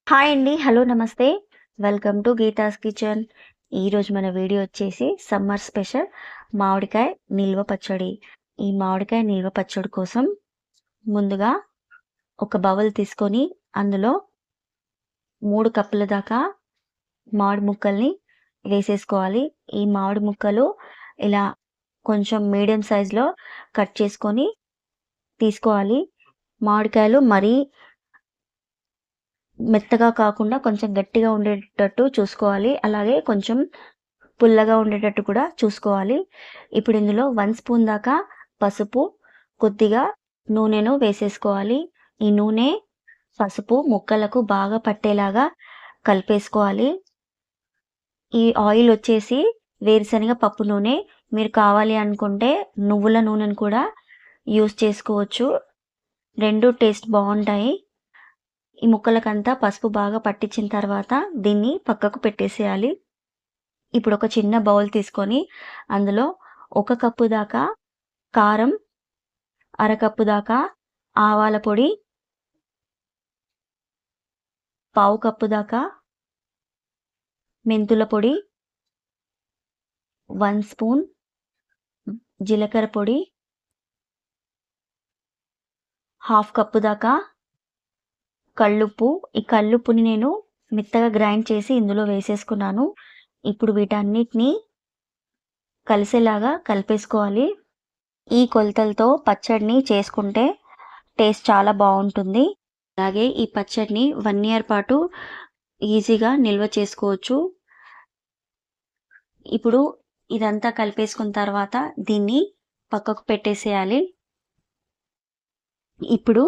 Hi అండి. Hello! నమస్తే. Welcome to Geetha's kitchen. ఈరోజు మన వీడియో వచ్చేసి సమ్మర్ స్పెషల్ మామిడికాయ నిల్వ పచ్చడి. ఈ మామిడికాయ నిల్వ పచ్చడి కోసం ముందుగా ఒక బౌల్ తీసుకొని అందులో 3 కప్పుల దాకా మామిడి ముక్కల్ని వేసేసుకోవాలి. ఈ మామిడి ముక్కలు ఇలా కొంచెం మీడియం సైజులో కట్ చేసుకొని తీసుకోవాలి. మామిడికాయలు మరీ మెత్తగా కాకుండా కొంచెం గట్టిగా ఉండేటట్టు చూసుకోవాలి. అలాగే కొంచెం పుల్లగా ఉండేటట్టు కూడా చూసుకోవాలి. ఇప్పుడు ఇందులో 1 స్పూన్ దాకా పసుపు, కొద్దిగా నూనెను వేసేసుకోవాలి. ఈ నూనె, పసుపు ముక్కలకు బాగా పట్టేలాగా కలిపేసుకోవాలి. ఈ ఆయిల్ వచ్చేసి వేరుశనగ పప్పు నూనె. మీరు కావాలి అనుకుంటే నువ్వుల నూనెను కూడా యూజ్ చేసుకోవచ్చు. 2 టేస్ట్ బావుంటాయి. ఈ ముక్కలకంతా పసుపు బాగా పట్టించిన తర్వాత దీన్ని పక్కకు పెట్టేసేయాలి. ఇప్పుడు ఒక చిన్న బౌల్ తీసుకొని అందులో 1 కప్పు దాకా కారం, అరకప్పు దాకా ఆవాల పొడి, పావు కప్పు దాకా మెంతుల పొడి, 1 స్పూన్ జీలకర్ర పొడి, హాఫ్ కప్పు దాకా కల్లుప్పు. ఈ కల్లుప్పుని నేను మెత్తగా గ్రైండ్ చేసి ఇందులో వేసేసుకున్నాను. ఇప్పుడు వీటన్నిటిని కలిసేలాగా కలిపేసుకోవాలి. ఈ కొలతలతో పచ్చడిని చేసుకుంటే టేస్ట్ చాలా బావుంటుంది. అలాగే ఈ పచ్చడిని 1 ఇయర్ పాటు ఈజీగా నిల్వ చేసుకోవచ్చు. ఇప్పుడు ఇదంతా కలిపేసుకున్న తర్వాత దీన్ని పక్కకు పెట్టేసేయాలి. ఇప్పుడు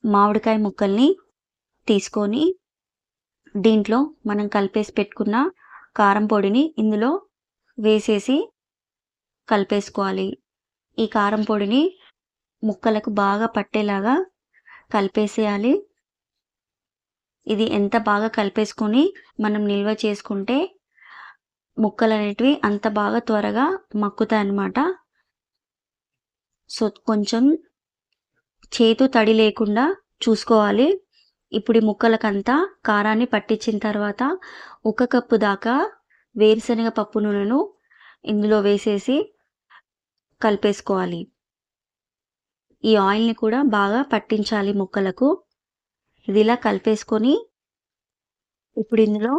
మామిడికాయ ముక్కల్ని తీసుకొని దీంట్లో మనం కలిపేసి పెట్టుకున్న కారం పొడిని ఇందులో వేసేసి కలిపేసుకోవాలి. ఈ కారం పొడిని ముక్కలకు బాగా పట్టేలాగా కలిపేసేయాలి. ఇది ఎంత బాగా కలిపేసుకొని మనం నిల్వ చేసుకుంటే ముక్కలనేటివి అంత బాగా త్వరగా మక్కుతాయన్నమాట. సో, కొంచెం చేతు తడి లేకుండా చూసుకోవాలి. ఇప్పుడు ఈ ముక్కలకంతా కారాన్ని పట్టించిన తర్వాత 1 కప్పు దాకా వేరుశనగ పప్పు నూనెను ఇందులో వేసేసి కలిపేసుకోవాలి. ఈ ఆయిల్‌ని కూడా బాగా పట్టించాలి ముక్కలకు. ఇది ఇలా కలిపేసుకొని ఇప్పుడు ఇందులో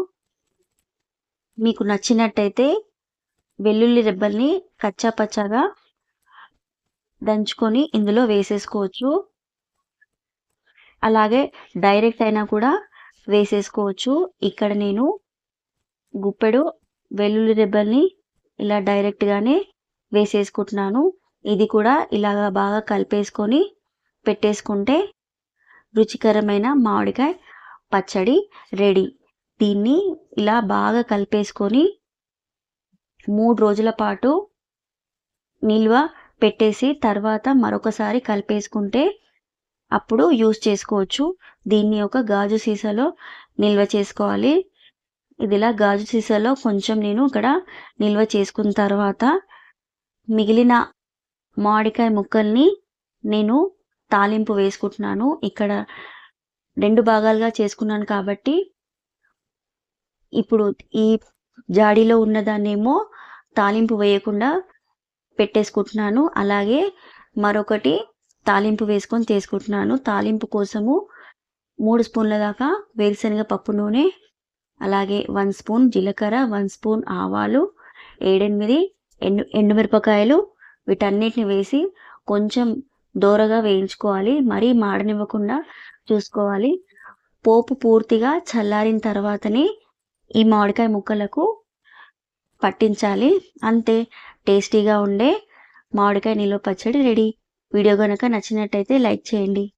మీకు నచ్చినట్టయితే వెల్లుల్లి రెబ్బల్ని కచ్చా పచ్చాగా దంచుకొని ఇందులో వేసేసుకోవచ్చు. అలాగే డైరెక్ట్ అయినా కూడా వేసేసుకోవచ్చు. ఇక్కడ నేను గుప్పెడు వెల్లుల్లి రెబ్బల్ని ఇలా డైరెక్ట్‌గానే వేసేసుకుంటున్నాను. ఇది కూడా ఇలాగ బాగా కలిపేసుకొని పెట్టేసుకుంటే రుచికరమైన మామిడికాయ పచ్చడి రెడీ. దీన్ని ఇలా బాగా కలిపేసుకొని 3 రోజుల పాటు నిల్వ పెట్టేసి తర్వాత మరొకసారి కలిపేసుకుంటే అప్పుడు యూజ్ చేసుకోవచ్చు. దీన్ని ఒక గాజు సీసాలో నిల్వ చేసుకోవాలి. ఇదిలా గాజు సీసాలో కొంచెం నేను ఇక్కడ నిల్వ చేసుకున్న తర్వాత మిగిలిన మామిడికాయ ముక్కల్ని నేను తాలింపు వేసుకుంటున్నాను. ఇక్కడ 2 భాగాలుగా చేసుకున్నాను కాబట్టి ఇప్పుడు ఈ జాడీలో ఉన్నదాన్నేమో తాలింపు వేయకుండా పెట్టేసుకుంటున్నాను. అలాగే మరొకటి తాలింపు వేసుకొని చేసుకుంటున్నాను. తాలింపు కోసము 3 స్పూన్ల దాకా వేరుశనగ పప్పు నూనె, అలాగే 1 స్పూన్ జీలకర్ర, 1 స్పూన్ ఆవాలు, 7, 8 ఎండుమిరపకాయలు వీటన్నిటిని వేసి కొంచెం దోరగా వేయించుకోవాలి. మరీ మాడనివ్వకుండా చూసుకోవాలి. పోపు పూర్తిగా చల్లారిన తర్వాతనే ఈ మామిడికాయ ముక్కలకు పట్టించాలి. అంతే, టేస్టీగా ఉండే మామిడికాయ నిల్వ పచ్చడి రెడీ. వీడియో గనక నచ్చినట్టయితే లైక్ చేయండి.